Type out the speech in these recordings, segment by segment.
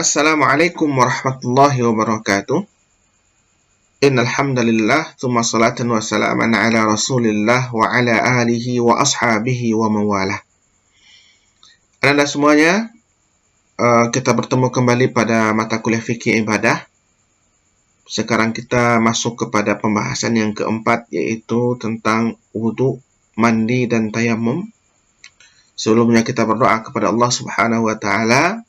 Assalamualaikum warahmatullahi wabarakatuh. Innal hamdalillah, tsumma salatan wa salaman ala Rasulillah wa ala alihi wa ashabihi wa mawalah. Anda semuanya, kita bertemu kembali pada mata kuliah fikih ibadah. Sekarang kita masuk kepada pembahasan yang keempat, yaitu tentang wudu, mandi, dan tayamum. Sebelumnya kita berdoa kepada Allah Subhanahu wa Ta'ala.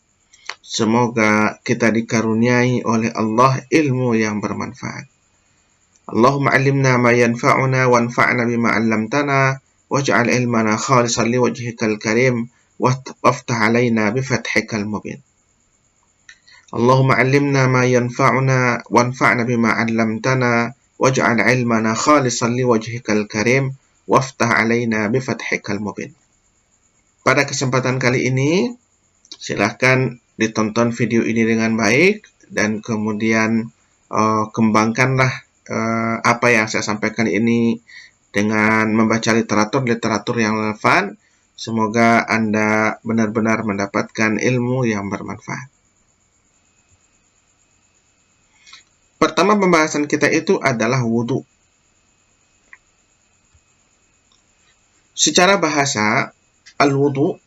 Semoga kita dikaruniai oleh Allah ilmu yang bermanfaat. Allahumma alimna ma yanfa'una wanfa'na bima 'allamtana waj'al ilmana khalisan liwajhikal karim waftah 'alaina bifathikal mubin. Allahumma alimna ma yanfa'una wanfa'na bima 'allamtana waj'al ilmana khalisan liwajhikal karim waftah 'alaina bifathikal mubin. Pada kesempatan kali ini, silahkan ditonton video ini dengan baik dan kemudian kembangkanlah apa yang saya sampaikan ini dengan membaca literatur yang relevan. Semoga Anda benar-benar mendapatkan ilmu yang bermanfaat. Pertama pembahasan kita itu adalah wudu. Secara bahasa, al-wudu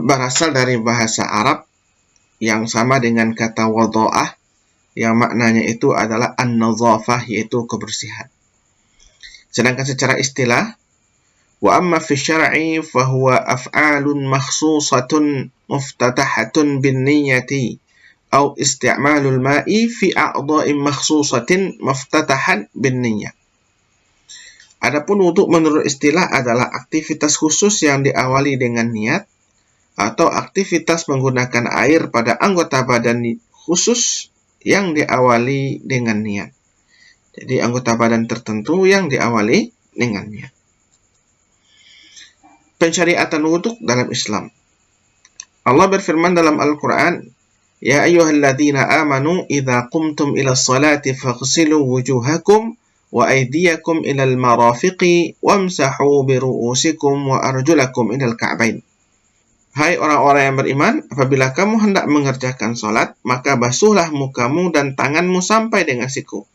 berasal dari bahasa Arab yang sama dengan kata wadha'ah, yang maknanya itu adalah an-nadhafah, yaitu kebersihan. Sedangkan secara istilah, wa amma fi syar'i fa huwa af'alun makhsusatun muftatahatun bin niyyati aw isti'malul ma'i fi a'dha'in makhsusatin muftatahan bin niyyah. Adapun wudu menurut istilah adalah aktivitas khusus yang diawali dengan niat atau aktivitas menggunakan air pada anggota badan khusus yang diawali dengan niat. Jadi anggota badan tertentu yang diawali dengan niat. Pensyariatan wudu dalam Islam. Allah berfirman dalam Al-Quran, Ya ayyuhalladzina amanu idza qumtum ila sholati faghsilu wujuhakum wa aydiyakum ilal marafiqi wamsahu bi ru'usikum wa arjulakum ilal ka'bain. Hai orang-orang yang beriman, apabila kamu hendak mengerjakan sholat, maka basuhlah mukamu dan tanganmu sampai dengan siku,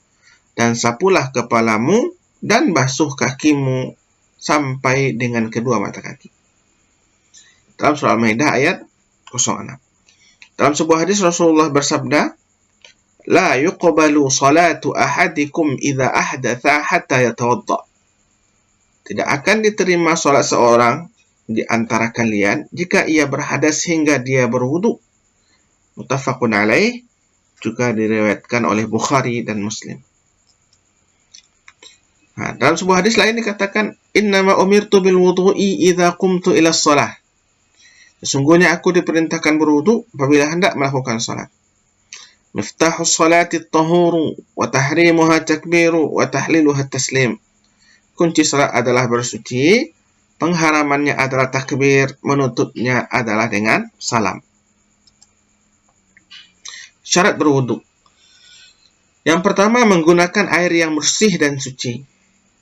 dan sapulah kepalamu dan basuh kakimu sampai dengan kedua mata kaki. Dalam surah Al-Maidah ayat 06. Dalam sebuah hadis Rasulullah bersabda, La yuqbalu salatu ahadikum idza ahdatha hatta yatawadda. Tidak akan diterima sholat seorang di antara kalian jika ia berhadas hingga dia berwudu. Muttafaqun alaih, juga diriwayatkan oleh Bukhari dan Muslim. Nah, dalam sebuah hadis lain dikatakan, Innama umirtu bil wudu'i idza qumtu ila shalah. Sesungguhnya aku diperintahkan berwudu apabila hendak melakukan salat. Miftahus salati at-tahuru wa tahrimuha takbiru wa tahliluha taslim. Kunci salat adalah bersuci, pengharamannya adalah takbir, menutupnya adalah dengan salam. Syarat berwudu. Yang pertama, menggunakan air yang bersih dan suci.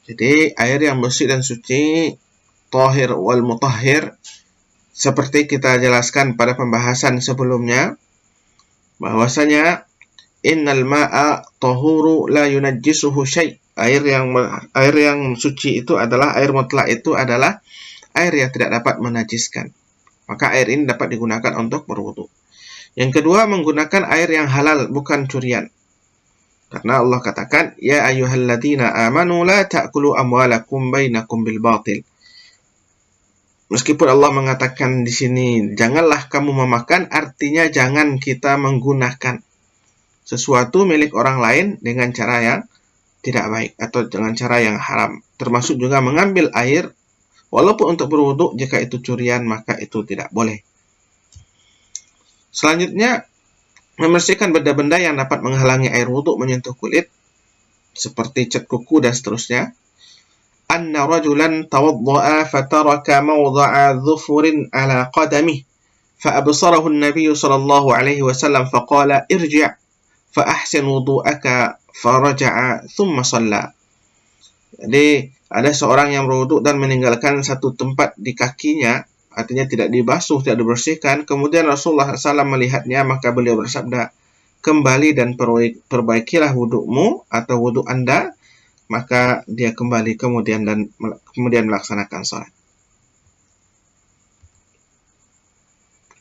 Jadi, air yang bersih dan suci, tahir wal mutahhir, seperti kita jelaskan pada pembahasan sebelumnya, bahwasanya innal ma'a tahuru la yunajjisuhu syai'. Air yang suci itu adalah air mutlak, itu adalah air yang tidak dapat menajiskan. Maka air ini dapat digunakan untuk berwudu. Yang kedua, menggunakan air yang halal, bukan curian. Karena Allah katakan, Ya ayyuhalladzina amanu la ta'kulu amwalakum bainakum bil batil. Meskipun Allah mengatakan di sini, janganlah kamu memakan, artinya jangan kita menggunakan sesuatu milik orang lain dengan cara yang tidak baik atau dengan cara yang haram. Termasuk juga mengambil air, walaupun untuk berwudu, jika itu curian, maka itu tidak boleh. Selanjutnya, membersihkan benda-benda yang dapat menghalangi air wudu menyentuh kulit, seperti cat kuku dan seterusnya. Anna rajulan tawadda'a fataraka mawda'a dhufurin ala qadamih fa'absarahu an-nabiy sallallahu alaihi wasallam faqala irji' fa ahsin wudu'aka faraja'a thumma shalla. Jadi ada seorang yang berwudu dan meninggalkan satu tempat di kakinya artinya tidak dibasuh, tidak dibersihkan. Kemudian Rasulullah SAW melihatnya, maka beliau bersabda, kembali dan perbaikilah wudukmu atau wuduk Anda. Maka dia kembali kemudian melaksanakan salat.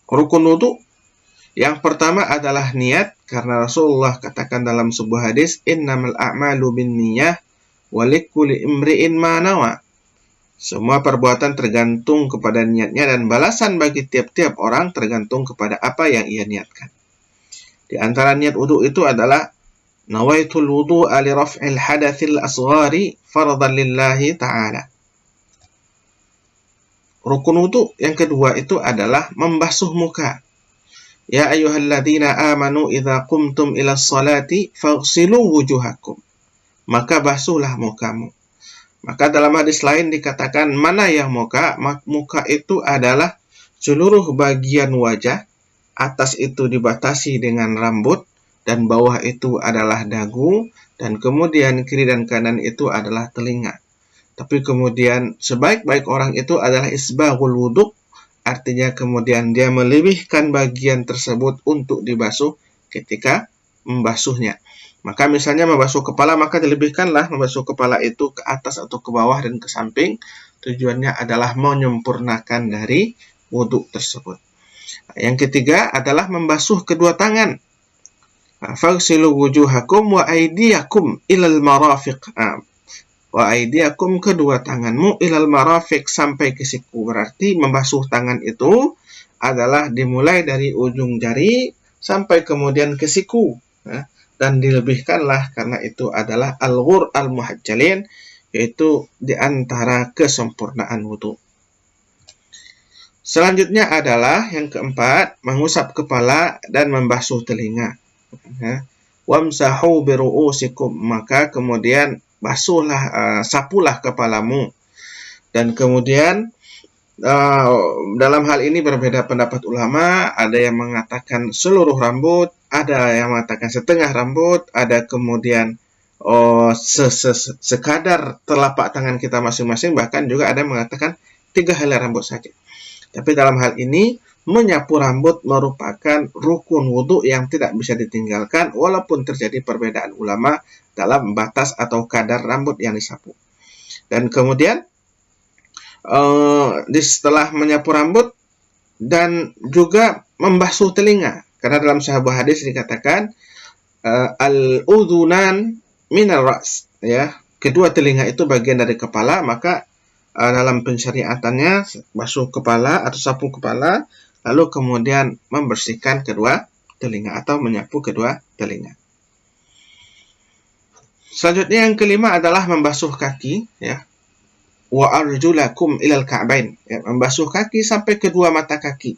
Rukun wudhu yang pertama adalah niat, karena Rasulullah katakan dalam sebuah hadis, innamal a'malu binniyah wa likulli imri'in ma nawa. Semua perbuatan tergantung kepada niatnya dan balasan bagi tiap-tiap orang tergantung kepada apa yang ia niatkan. Di antara niat wudhu itu adalah nawaitul wudu'a li raf'il hadatsil asghari fardhan lillahi ta'ala. Rukun wudhu yang kedua itu adalah membasuh muka. Ya ayyuhalladzina amanu idza qumtum ila sholati faghsilu wujuhakum. Maka basuhlah mukamu. Maka dalam hadis lain dikatakan mana yang muka? Muka itu adalah seluruh bagian wajah. Atas itu dibatasi dengan rambut, dan bawah itu adalah dagu, dan kemudian kiri dan kanan itu adalah telinga. Tapi kemudian sebaik-baik orang itu adalah isbaghul wudhu, artinya kemudian dia melebihkan bagian tersebut untuk dibasuh ketika membasuhnya. Maka misalnya membasuh kepala, maka dilebihkanlah membasuh kepala itu ke atas atau ke bawah dan ke samping. Tujuannya adalah menyempurnakan dari wudhu tersebut. Yang ketiga adalah membasuh kedua tangan. Faghsilu wujuhakum wa aydiyakum ilal marafiq. Wa aydiyakum, kedua tanganmu, ilal marafiq, sampai ke siku. Berarti membasuh tangan itu adalah dimulai dari ujung jari sampai kemudian ke siku. Dan dilebihkanlah karena itu adalah al-ghur al-muhajjalin, yaitu di antara kesempurnaan wudhu. Selanjutnya adalah yang keempat, mengusap kepala dan membasuh telinga. Wamsahu biru'usikum, maka kemudian basuhlah, sapulah kepalamu. Dan kemudian dalam hal ini berbeda pendapat ulama. Ada yang mengatakan seluruh rambut, ada yang mengatakan setengah rambut, ada kemudian sekadar telapak tangan kita masing-masing, bahkan juga ada yang mengatakan 3 helai rambut saja. Tapi dalam hal ini, menyapu rambut merupakan rukun wudhu yang tidak bisa ditinggalkan, walaupun terjadi perbedaan ulama dalam batas atau kadar rambut yang disapu. Dan kemudian, setelah menyapu rambut dan juga membasuh telinga, karena dalam sebuah hadis dikatakan al-udhunan minal ra's, ya, kedua telinga itu bagian dari kepala. Maka dalam pensyariatannya basuh kepala atau sapu kepala, lalu kemudian membersihkan kedua telinga atau menyapu kedua telinga. Selanjutnya yang kelima adalah membasuh kaki, ya. Wa arjulakum ilal ka'bain, ya, membasuh kaki sampai kedua mata kaki,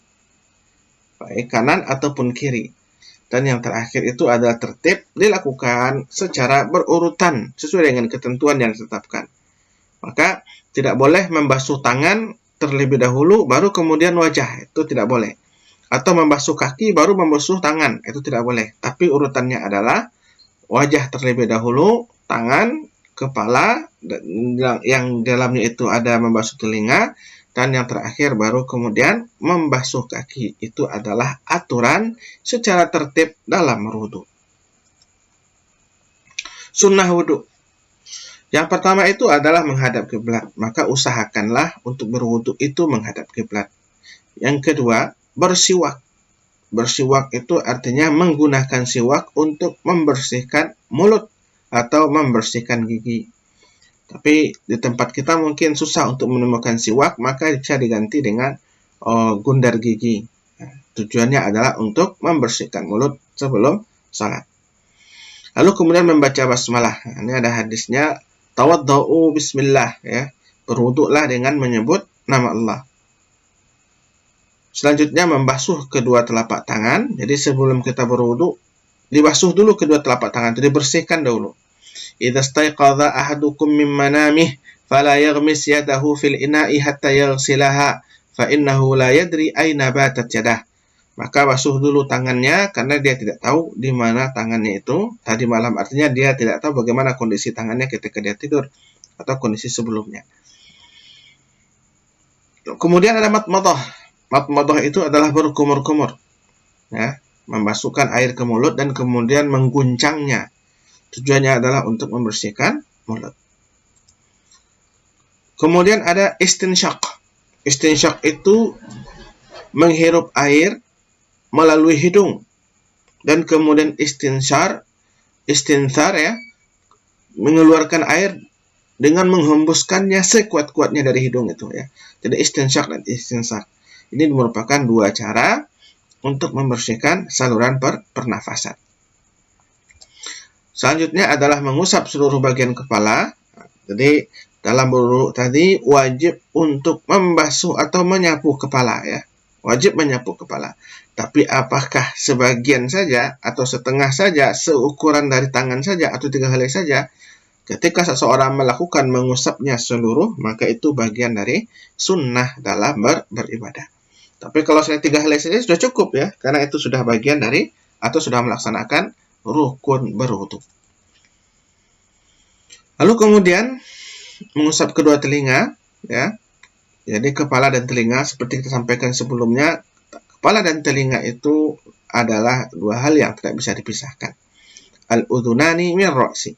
baik kanan ataupun kiri. Dan yang terakhir itu adalah tertib dilakukan secara berurutan sesuai dengan ketentuan yang ditetapkan. Maka tidak boleh membasuh tangan terlebih dahulu baru kemudian wajah, itu tidak boleh. Atau membasuh kaki baru membasuh tangan, itu tidak boleh. Tapi urutannya adalah wajah terlebih dahulu, tangan, kepala, yang dalamnya itu ada membasuh telinga, dan yang terakhir baru kemudian membasuh kaki. Itu adalah aturan secara tertib dalam berwudu. Sunnah wudu. Yang pertama itu adalah menghadap kiblat. Maka usahakanlah untuk berwudu itu menghadap kiblat. Yang kedua, bersiwak. Bersiwak itu artinya menggunakan siwak untuk membersihkan mulut atau membersihkan gigi. Tapi di tempat kita mungkin susah untuk menemukan siwak, maka bisa diganti dengan gundar gigi. Tujuannya adalah untuk membersihkan mulut sebelum salat. Lalu kemudian membaca basmalah. Ini ada hadisnya, tawaddau bismillah, ya. Berwuduklah dengan menyebut nama Allah. Selanjutnya membasuh kedua telapak tangan. Jadi sebelum kita berwudu, dibasuh dulu kedua telapak tangan, itu dibersihkan dahulu. Idza staiqadha ahadukum min manamih fala yaghmis yadahu fil ina'i hatta yaghsilaha fa innahu la yadri aina batat yadah. Maka basuh dulu tangannya karena dia tidak tahu di mana tangannya itu tadi malam. Artinya dia tidak tahu bagaimana kondisi tangannya ketika dia tidur atau kondisi sebelumnya. Kemudian ada matmadah. Matmadah itu adalah berkumur-kumur, ya, memasukkan air ke mulut dan kemudian mengguncangnya. Tujuannya adalah untuk membersihkan mulut. Kemudian ada istinsyaq. Istinsyaq itu menghirup air melalui hidung dan kemudian istinthar ya, mengeluarkan air dengan menghembuskannya sekuat-kuatnya dari hidung itu, ya. Jadi istinsyaq dan istinthar ini merupakan dua cara untuk membersihkan saluran pernafasan. Selanjutnya adalah mengusap seluruh bagian kepala. Jadi dalam berwudu tadi wajib untuk membasuh atau menyapu kepala, ya. Wajib menyapu kepala. Tapi apakah sebagian saja atau setengah saja, seukuran dari tangan saja atau 3 helai saja? Ketika seseorang melakukan mengusapnya seluruh, maka itu bagian dari sunnah dalam beribadah. Tapi kalau saya 3 helai saja sudah cukup, ya, karena itu sudah bagian dari atau sudah melaksanakan rukun berwudu. Lalu kemudian mengusap kedua telinga, ya. Jadi kepala dan telinga seperti kita sampaikan sebelumnya, kepala dan telinga itu adalah dua hal yang tidak bisa dipisahkan. Al-udhunani min ra'si.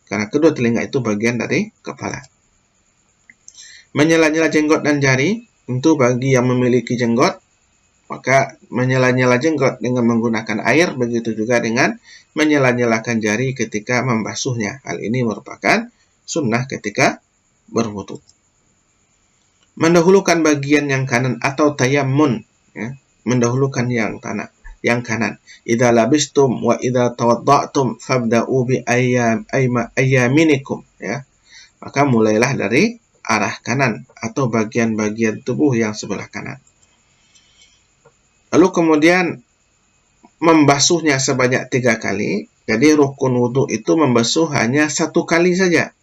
Karena kedua telinga itu bagian dari kepala. Menyela-nyela jenggot dan jari, tentu bagi yang memiliki jenggot, maka menyela-nyela jenggot dengan menggunakan air, begitu juga dengan menyela-nyelakan jari ketika membasuhnya. Hal ini merupakan sunnah ketika berwudu. Mendahulukan bagian yang kanan atau tayammun, ya, mendahulukan yang kanan. Idza labistum wa idza tawadda'tum fabda'u bi ayyaminikum, ya. Maka mulailah dari arah kanan atau bagian-bagian tubuh yang sebelah kanan. Lalu kemudian membasuhnya sebanyak 3 kali. Jadi rukun wudu itu membasuh hanya 1 kali saja.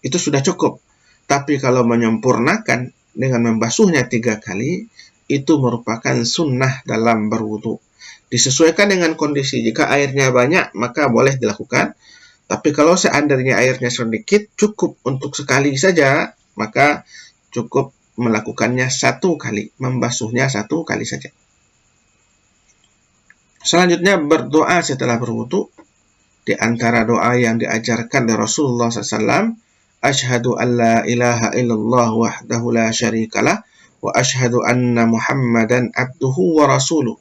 Itu sudah cukup. Tapi kalau menyempurnakan dengan membasuhnya 3 kali, itu merupakan sunnah dalam berwudu. Disesuaikan dengan kondisi. Jika airnya banyak, maka boleh dilakukan. Tapi kalau seandainya airnya sedikit, cukup untuk sekali saja, maka cukup melakukannya 1 kali. Membasuhnya 1 kali saja. Selanjutnya berdoa setelah berwudu. Di antara doa yang diajarkan dari Rasulullah SAW, Ashhadu an la ilaha illallah wahdahu la syarikalah wa ashhadu anna Muhammadan abduhu wa rasuluh.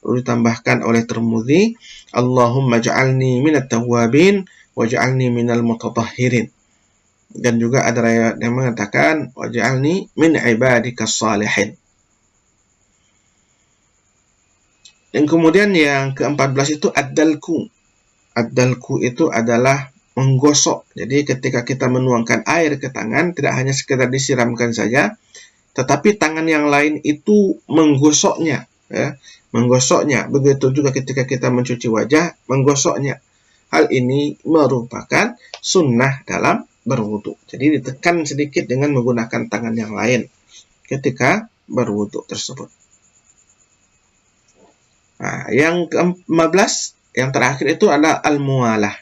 Lalu ditambahkan oleh Tirmidzi, Allahumma ja'alni minat tawwabin wa ja'alni minal mutatahhirin. Dan juga ada riwayat yang mengatakan wa ja'alni min ibadikas salihin. Dan kemudian yang ke-14 itu ad-dalku. Ad-dalku itu adalah menggosok. Jadi ketika kita menuangkan air ke tangan, tidak hanya sekedar disiramkan saja, tetapi tangan yang lain itu menggosoknya, ya, menggosoknya. Begitu juga ketika kita mencuci wajah, menggosoknya. Hal ini merupakan sunnah dalam berwudu. Jadi ditekan sedikit dengan menggunakan tangan yang lain ketika berwudu tersebut. Nah, yang ke-15, yang terakhir itu adalah al-muwalah.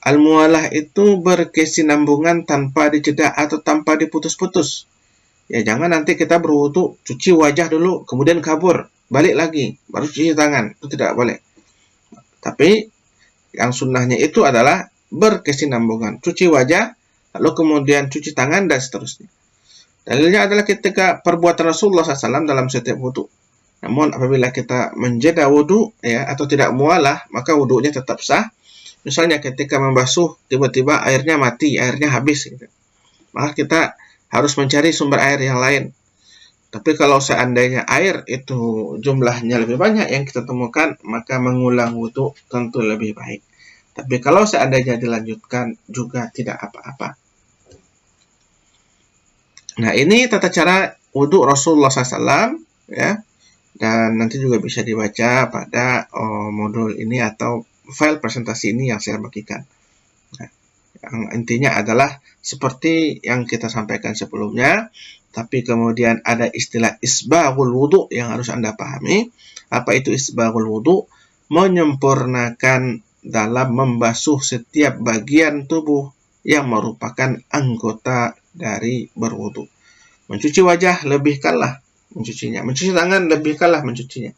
Al-muwalah itu berkesinambungan tanpa dijeda atau tanpa diputus-putus. Ya, jangan nanti kita berwudu, cuci wajah dulu, kemudian kabur, balik lagi, baru cuci tangan. Itu tidak boleh. Tapi yang sunnahnya itu adalah berkesinambungan. Cuci wajah, lalu kemudian cuci tangan, dan seterusnya. Dalilnya adalah ketika perbuatan Rasulullah SAW dalam setiap wudu. Namun apabila kita menjeda wudu, ya, atau tidak mualah, maka wudunya tetap sah. Misalnya ketika membasuh, tiba-tiba airnya mati, airnya habis, gitu. Maka kita harus mencari sumber air yang lain. Tapi kalau seandainya air itu jumlahnya lebih banyak yang kita temukan, maka mengulang wudu tentu lebih baik. Tapi kalau seandainya dilanjutkan juga tidak apa-apa. Nah, ini tata cara wudu Rasulullah SAW, ya. Dan nanti juga bisa dibaca pada modul ini atau file presentasi ini yang saya bagikan. Nah, yang intinya adalah seperti yang kita sampaikan sebelumnya, tapi kemudian ada istilah isbaghul wudu yang harus Anda pahami. Apa itu isbaghul wudu? Menyempurnakan dalam membasuh setiap bagian tubuh yang merupakan anggota dari berwudu. Mencuci wajah, lebihkanlah mencucinya. Mencuci tangan, lebihkanlah mencucinya.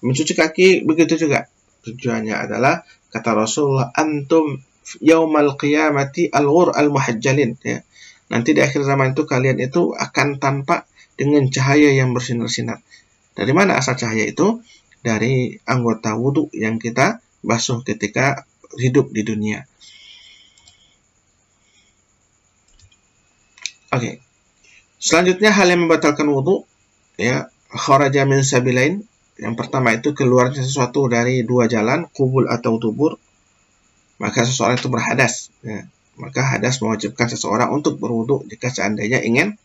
Mencuci kaki, begitu juga. Tujuannya adalah, kata Rasulullah, antum yaumal qiyamati al-ghur al-muhajjalin. Ya. Nanti di akhir zaman itu kalian itu akan tampak dengan cahaya yang bersinar-sinar. Dari mana asal cahaya itu? Dari anggota wudhu yang kita basuh ketika hidup di dunia. Oke. Selanjutnya hal yang membatalkan wudhu, ya, kharaja min sabilain. Yang pertama itu keluarnya sesuatu dari dua jalan, qubul atau dubur, maka seseorang itu berhadas. Ya. Maka hadas mewajibkan seseorang untuk berwudhu jika seandainya ingin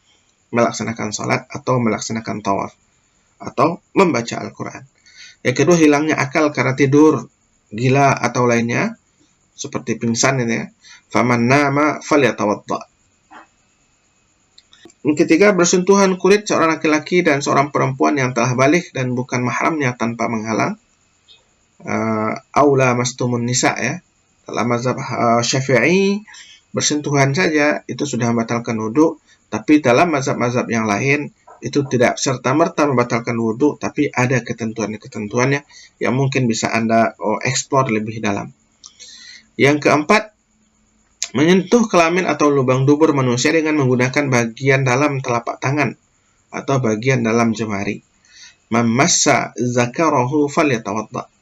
melaksanakan salat atau melaksanakan tawaf atau membaca Al-Quran. Yang kedua, hilangnya akal karena tidur, gila atau lainnya, seperti pingsan ini ya. Faman nama falyatawadda. Yang ketiga, bersentuhan kulit seorang laki-laki dan seorang perempuan yang telah balik dan bukan mahramnya tanpa menghalang. Aula mastumun nisa ya. Dalam mazhab Syafi'i, bersentuhan saja itu sudah membatalkan wudhu, tapi dalam mazhab-mazhab yang lain itu tidak serta-merta membatalkan wudhu, tapi ada ketentuan-ketentuannya yang mungkin bisa Anda eksplor lebih dalam. Yang keempat, menyentuh kelamin atau lubang dubur manusia dengan menggunakan bagian dalam telapak tangan atau bagian dalam jemari. Mamassa zakarahu falyatawadda.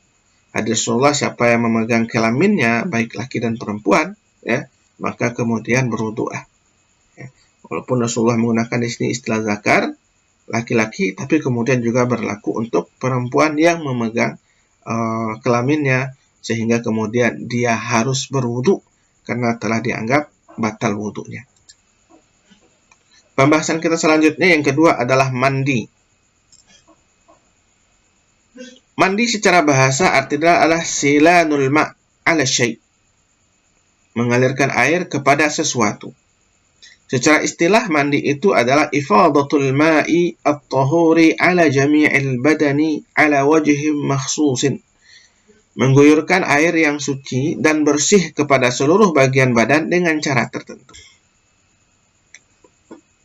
Hadis Rasulullah, siapa yang memegang kelaminnya, baik laki dan perempuan, ya, maka kemudian berwudu'ah. Ya. Walaupun Rasulullah menggunakan di sini istilah zakar, laki-laki, tapi kemudian juga berlaku untuk perempuan yang memegang kelaminnya, sehingga kemudian dia harus berwudu karena telah dianggap batal wudunya. Pembahasan kita selanjutnya yang kedua adalah mandi. Mandi secara bahasa artinya adalah silanul ma' ala syai', mengalirkan air kepada sesuatu. Secara istilah, mandi itu adalah ifadatul ma'i at-tahuri ala jami'il badani ala wajhim makhsusin. Mengguyurkan air yang suci dan bersih kepada seluruh bagian badan dengan cara tertentu.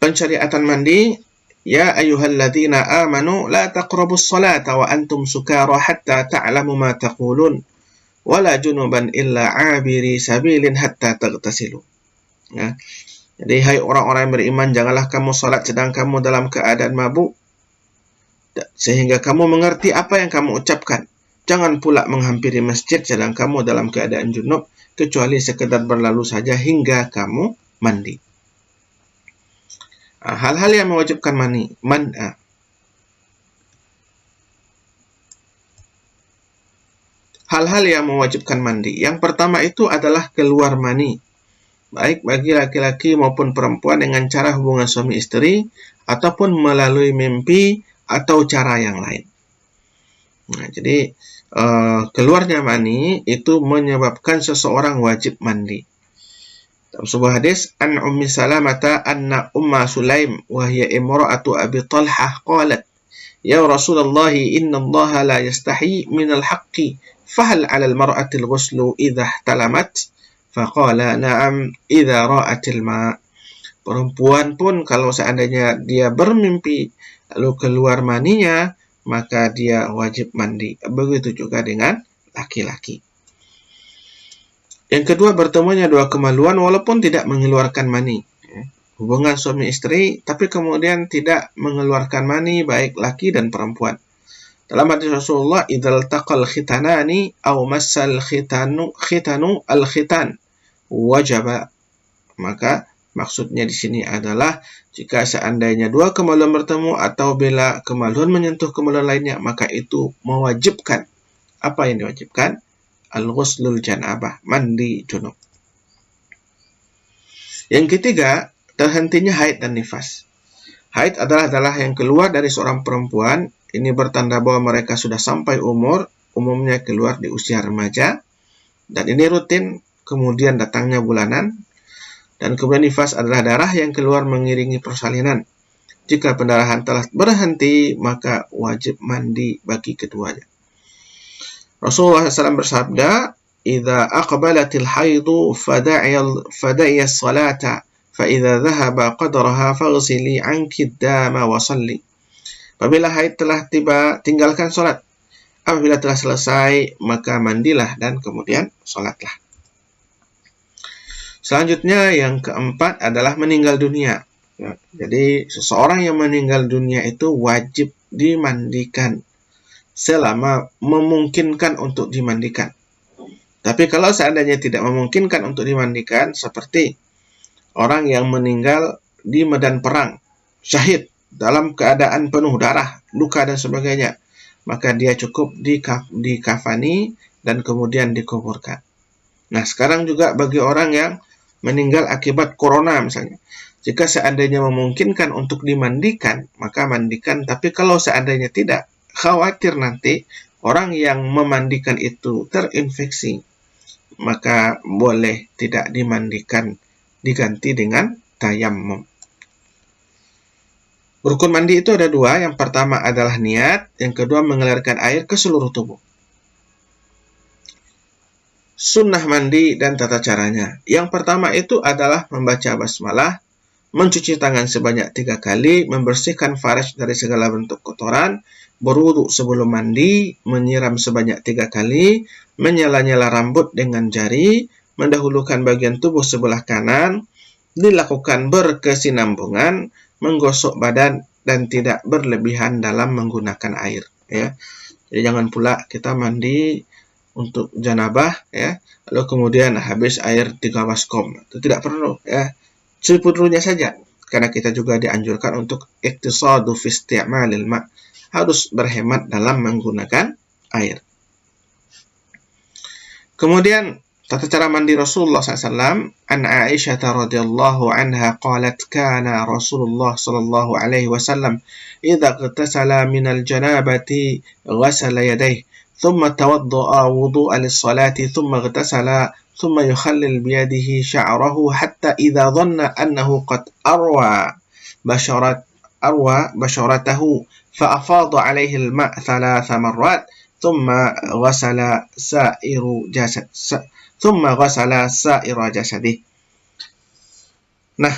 Pensyariatan mandi, ya ayyuhalladzina amanu la taqrabus salata wa antum sukara hatta ta'lamu ma taqulun wala junuban illa 'abiri sabilin hatta taghtasilu. Ya. Jadi, hai orang-orang yang beriman, janganlah kamu salat sedang kamu dalam keadaan mabuk, sehingga kamu mengerti apa yang kamu ucapkan. Jangan pula menghampiri masjid sedang kamu dalam keadaan junub, kecuali sekedar berlalu saja hingga kamu mandi. Hal-hal yang mewajibkan hal-hal yang mewajibkan mandi. Yang pertama itu adalah keluar mani, baik bagi laki-laki maupun perempuan dengan cara hubungan suami istri, ataupun melalui mimpi atau cara yang lain. Nah, jadi keluarnya mani itu menyebabkan seseorang wajib mandi. Dalam sebuah hadis, an Ummi Salamata anna Umma Sulaim wa hiya imra'atu Abi Talhah qalat, ya Rasulullah, inna Allah la yastahi min al-haqqi, fahal 'ala al-mar'ati al-ghuslu idha ihtalamat? Faqala na'am idza ra'atil ma'. Perempuan pun kalau seandainya dia bermimpi lalu keluar maninya, maka dia wajib mandi. Begitu juga dengan laki-laki. Yang kedua, bertemunya dua kemaluan walaupun tidak mengeluarkan mani. Hubungan suami istri tapi kemudian tidak mengeluarkan mani, baik laki dan perempuan. Dalam hadis Rasulullah, idzal taqal khitanani aw massal khitanu al-khitan wajaba. Maka maksudnya di sini adalah jika seandainya dua kemaluan bertemu atau bila kemaluan menyentuh kemaluan lainnya, maka itu mewajibkan. Apa yang diwajibkan? Al-ghuslul janabah, mandi junub. Yang ketiga, terhentinya haid dan nifas. Haid adalah darah yang keluar dari seorang perempuan. Ini bertanda bahwa mereka sudah sampai umur, umumnya keluar di usia remaja, dan ini rutin, kemudian datangnya bulanan. Dan kemudian nifas adalah darah yang keluar mengiringi persalinan. Jika pendarahan telah berhenti, maka wajib mandi bagi keduanya. Rasulullah SAW bersabda, idza aqbalatil haidu fada'iya salata فإذا ذهب قدرها فاغسلي عنك الدام وصلي. Apabila haid telah tiba, tinggalkan sholat. Apabila telah selesai, maka mandilah dan kemudian sholatlah. Selanjutnya yang keempat adalah meninggal dunia. Jadi seseorang yang meninggal dunia itu wajib dimandikan selama memungkinkan untuk dimandikan. Tapi kalau seandainya tidak memungkinkan untuk dimandikan, seperti orang yang meninggal di medan perang, syahid dalam keadaan penuh darah, luka dan sebagainya, maka dia cukup dikafani dan kemudian dikuburkan. Nah, sekarang juga bagi orang yang meninggal akibat corona misalnya, jika seandainya memungkinkan untuk dimandikan, maka mandikan. Tapi kalau seandainya tidak, khawatir nanti orang yang memandikan itu terinfeksi, maka boleh tidak dimandikan, diganti dengan tayammum. Rukun mandi itu ada dua. Yang pertama adalah niat, yang kedua mengalirkan air ke seluruh tubuh. Sunnah mandi dan tata caranya. Yang pertama itu adalah membaca basmalah, mencuci tangan sebanyak 3 kali, membersihkan faraj dari segala bentuk kotoran, berwudu sebelum mandi, menyiram sebanyak 3 kali, menyela-nyela rambut dengan jari, mendahulukan bagian tubuh sebelah kanan, dilakukan berkesinambungan, menggosok badan dan tidak berlebihan dalam menggunakan air. Ya, jadi jangan pula kita mandi untuk janabah, ya, lalu kemudian habis air 3 baskom. Itu tidak perlu, ya. Seperlunya saja, karena kita juga dianjurkan untuk iktisadu fi isti'malil ma', harus berhemat dalam menggunakan air. Kemudian tata cara mandi Rasulullah SAW. An Aisyah radhiyallahu anha qalat kana Rasulullah sallallahu alaihi wasallam idza ightasala min al-janabati ghasala yadayhi thumma tawadda'a wudu'a lis-salati thumma ightasala ثم يخلل بيده شعره حتى إذا ظن أنه قد أروى بشرته فأفاض عليه الماء 3 مرات ثم غسل سائر جسده. Nah,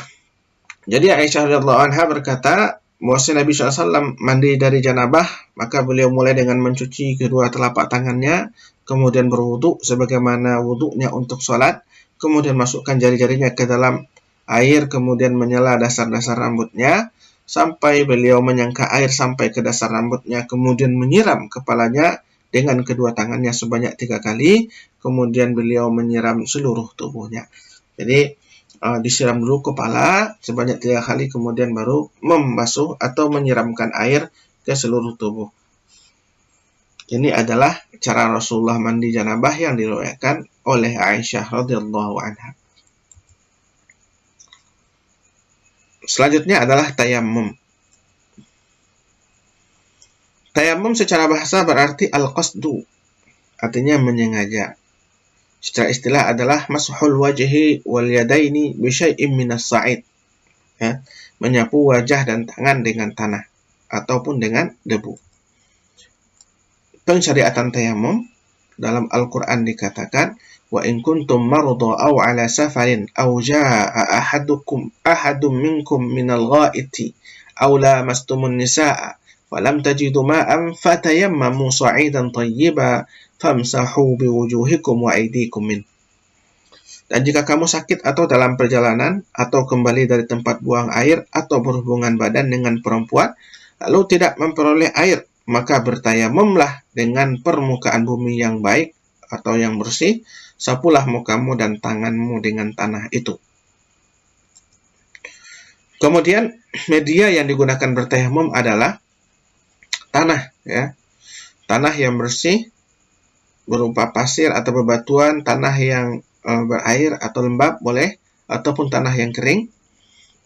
jadi Aisyah radhiyallahu anha berkata bahwa Nabi SAW mandi dari janabah, maka beliau mulai dengan mencuci kedua telapak tangannya, kemudian berwudu sebagaimana wudunya untuk sholat, kemudian masukkan jari-jarinya ke dalam air, kemudian menyela dasar-dasar rambutnya sampai beliau menyangka air sampai ke dasar rambutnya, kemudian menyiram kepalanya dengan kedua tangannya sebanyak 3 kali, kemudian beliau menyiram seluruh tubuhnya. Jadi disiram dulu kepala sebanyak 3 kali, kemudian baru membasuh atau menyiramkan air ke seluruh tubuh. Ini adalah cara Rasulullah mandi janabah yang diriwayatkan oleh Aisyah radhiyallahu anha. Selanjutnya adalah tayammum. Tayammum secara bahasa berarti al-qasdu, artinya menyengaja. Secara istilah adalah mashul wajhi wal yadaini bi syai'in minas sa'id. Ya, menyapu wajah dan tangan dengan tanah ataupun dengan debu. Pensyariatan tayammum dalam Al-Qur'an dikatakan wa in kuntum marudha aw ala safarin aw jaa ahadum minkum minal ghaiti aw lamastumun nisaa falam tajidu ma'an fatayammamu sa'idan thayyiban famsahu biwujuhikum wa aydikum min. Dan jika kamu sakit atau dalam perjalanan atau kembali dari tempat buang air atau berhubungan badan dengan perempuan lalu tidak memperoleh air, maka bertayamumlah dengan permukaan bumi yang baik atau yang bersih, sapulah mukamu dan tanganmu dengan tanah itu. Kemudian media yang digunakan bertayamum adalah tanah, ya. Tanah yang bersih berupa pasir atau bebatuan, tanah yang berair atau lembab boleh, ataupun tanah yang kering.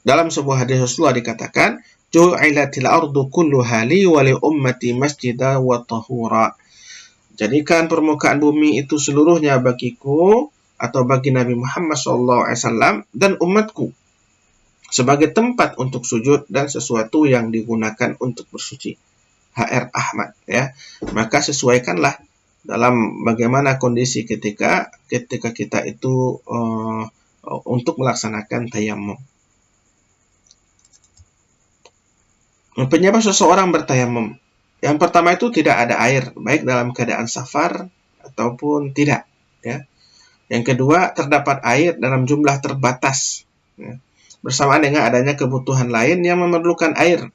Dalam sebuah hadis Rasulullah dikatakan, ju'ilatil ardu kulluha li wa li ummati masjida wa tahura. Jadikan permukaan bumi itu seluruhnya bagiku atau bagi Nabi Muhammad SAW dan umatku sebagai tempat untuk sujud dan sesuatu yang digunakan untuk bersuci. HR Ahmad, ya. Maka sesuaikanlah dalam bagaimana kondisi ketika kita itu untuk melaksanakan tayammum. Penyebab seseorang bertayamum. Yang pertama itu tidak ada air, baik dalam keadaan safar ataupun tidak. Ya. Yang kedua, terdapat air dalam jumlah terbatas. Ya. Bersamaan dengan adanya kebutuhan lain yang memerlukan air.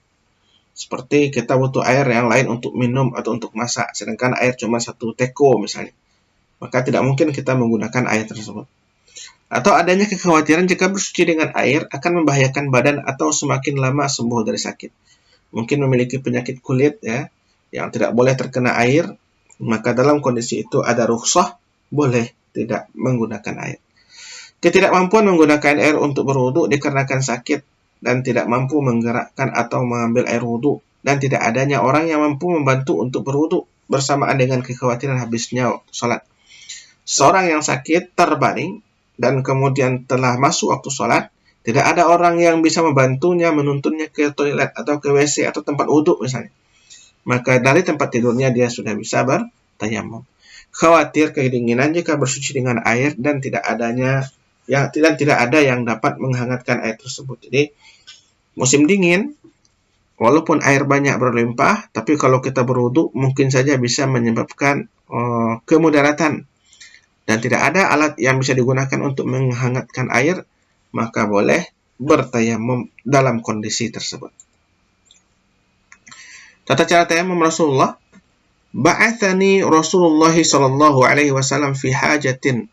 Seperti kita butuh air yang lain untuk minum atau untuk masak, sedangkan air cuma satu teko misalnya. Maka tidak mungkin kita menggunakan air tersebut. Atau adanya kekhawatiran jika bersuci dengan air akan membahayakan badan atau semakin lama sembuh dari sakit. Mungkin memiliki penyakit kulit ya, yang tidak boleh terkena air, maka dalam kondisi itu ada rukhsah boleh tidak menggunakan air. Ketidakmampuan menggunakan air untuk berwudu dikarenakan sakit dan tidak mampu menggerakkan atau mengambil air wudu, dan tidak adanya orang yang mampu membantu untuk berwudu bersamaan dengan kekhawatiran habisnya sholat. Seorang yang sakit terbaring dan kemudian telah masuk waktu sholat, tidak ada orang yang bisa membantunya menuntunnya ke toilet atau ke WC atau tempat wudhu misalnya. Maka dari tempat tidurnya dia sudah bisa bertayamum. Khawatir kedinginan jika bersuci dengan air dan tidak ada yang dapat menghangatkan air tersebut. Jadi musim dingin, walaupun air banyak berlimpah, tapi kalau kita berwudu mungkin saja bisa menyebabkan kemudaratan. Dan tidak ada alat yang bisa digunakan untuk menghangatkan air, maka boleh bertayamum dalam kondisi tersebut. Tata cara tayamum Rasulullah, ba'athani Rasulullah sallallahu alaihi wasallam fi hajatin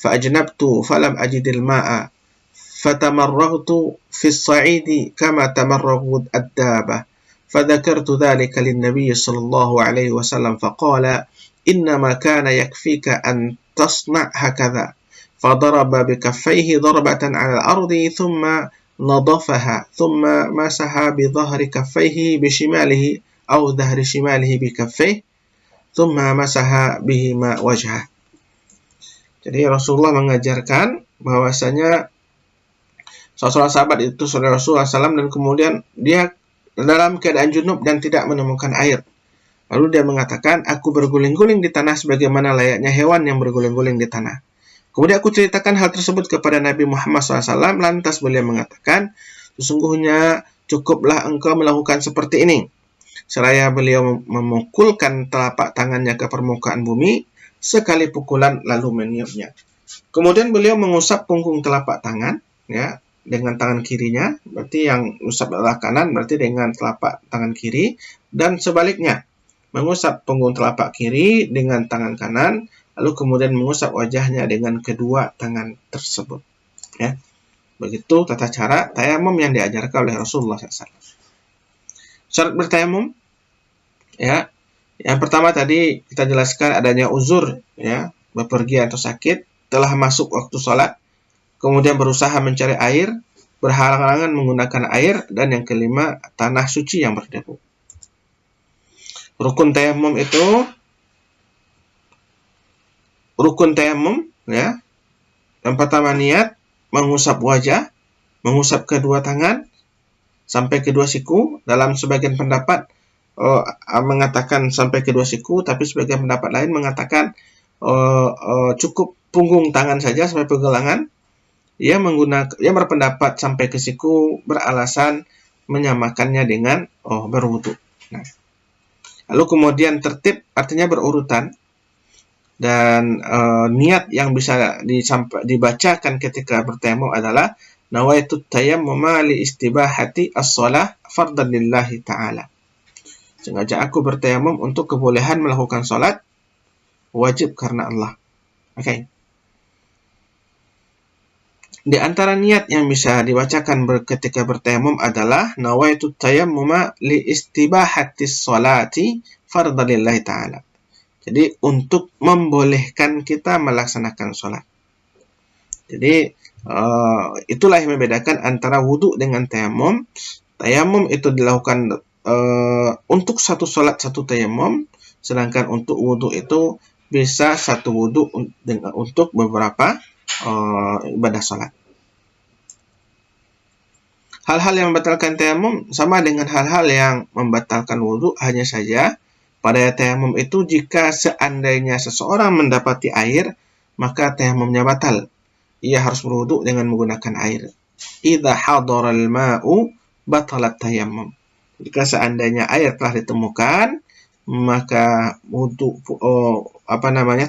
fa'ajnabtu falam ajidil ma'a fatamarragtu fi as-sa'idi kama tamarragu ad-daba fadhakartu dhalika lin-nabiy sallallahu alaihi wasallam faqala innama kana yakfika an تصنع هكذا فضرب بكفيه ضربة على الأرض ثم نضفها ثم مسح بظهر كفيه بشماله أو ظهر شماله بكفيه ثم مسح بهما وجهه. Jadi Rasulullah mengajarkan bahwasanya seorang sahabat itu saudara Rasulullah SAW, dan kemudian dia dalam keadaan junub dan tidak menemukan air. Lalu dia mengatakan, aku berguling-guling di tanah sebagaimana layaknya hewan yang berguling-guling di tanah. Kemudian aku ceritakan hal tersebut kepada Nabi Muhammad SAW, lantas beliau mengatakan, sesungguhnya cukuplah engkau melakukan seperti ini. Seraya beliau memukulkan telapak tangannya ke permukaan bumi, sekali pukulan lalu meniupnya. Kemudian beliau mengusap punggung telapak tangan, ya, dengan tangan kirinya, berarti yang usap adalah kanan, berarti dengan telapak tangan kiri, dan sebaliknya. Mengusap punggung telapak kiri dengan tangan kanan, lalu kemudian mengusap wajahnya dengan kedua tangan tersebut. Ya. Begitu tata cara tayamum yang diajarkan oleh Rasulullah SAW. Syarat bertayamum, ya, yang pertama tadi kita jelaskan adanya uzur, ya, bepergian atau sakit, telah masuk waktu sholat, kemudian berusaha mencari air, berhalangan menggunakan air, dan yang kelima tanah suci yang berdebu. Rukun tayamum, ya. Yang pertama niat, mengusap wajah, mengusap kedua tangan sampai kedua siku. Dalam sebagian pendapat mengatakan sampai kedua siku, tapi sebagian pendapat lain mengatakan cukup punggung tangan saja sampai pergelangan. Ia berpendapat sampai ke siku beralasan menyamakannya dengan berwudu. Nah, lalu kemudian tertib artinya berurutan, dan niat yang bisa dibacakan ketika bertayamum adalah nawaitu tayammuma li istibahati as-shalah fardan lillahi ta'ala. Sengaja aku bertayamum untuk kebolehan melakukan salat wajib karena Allah. Oke. Di antara niat yang bisa dibacakan ketika bertayamum adalah nawaitu tayammuma li istibahati sholati fardhan lillahi ta'ala. Jadi untuk membolehkan kita melaksanakan sholat. Jadi itulah yang membedakan antara wudu dengan tayamum. Tayamum itu dilakukan untuk satu sholat satu tayamum, sedangkan untuk wudu itu bisa satu wudu untuk beberapa ibadah sholat. Hal-hal yang membatalkan tayamum sama dengan hal-hal yang membatalkan wudu, hanya saja pada tayamum itu jika seandainya seseorang mendapati air, maka tayamumnya batal. Ia harus berwudu dengan menggunakan air. Idza hadaral ma'u batalat tayammum. Jika seandainya air telah ditemukan, maka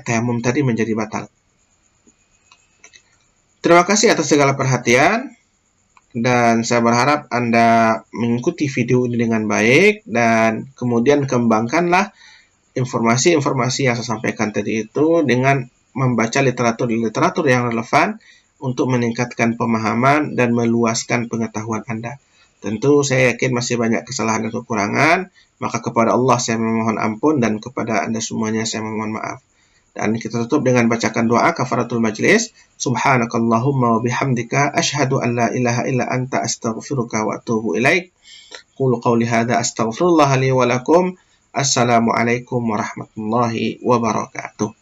tayamum tadi menjadi batal. Terima kasih atas segala perhatian, dan saya berharap Anda mengikuti video ini dengan baik dan kemudian kembangkanlah informasi-informasi yang saya sampaikan tadi itu dengan membaca literatur-literatur yang relevan untuk meningkatkan pemahaman dan meluaskan pengetahuan Anda. Tentu saya yakin masih banyak kesalahan dan kekurangan, maka kepada Allah saya memohon ampun dan kepada Anda semuanya saya memohon maaf. Dan kita tutup dengan bacakan doa kafaratul majlis. Subhanakallahumma wa bihamdika asyhadu an la ilaha illa anta astaghfiruka wa atubu ilaik. Qulu qawli hadza astaghfirullah li wa lakum. Assalamualaikum warahmatullahi wabarakatuh.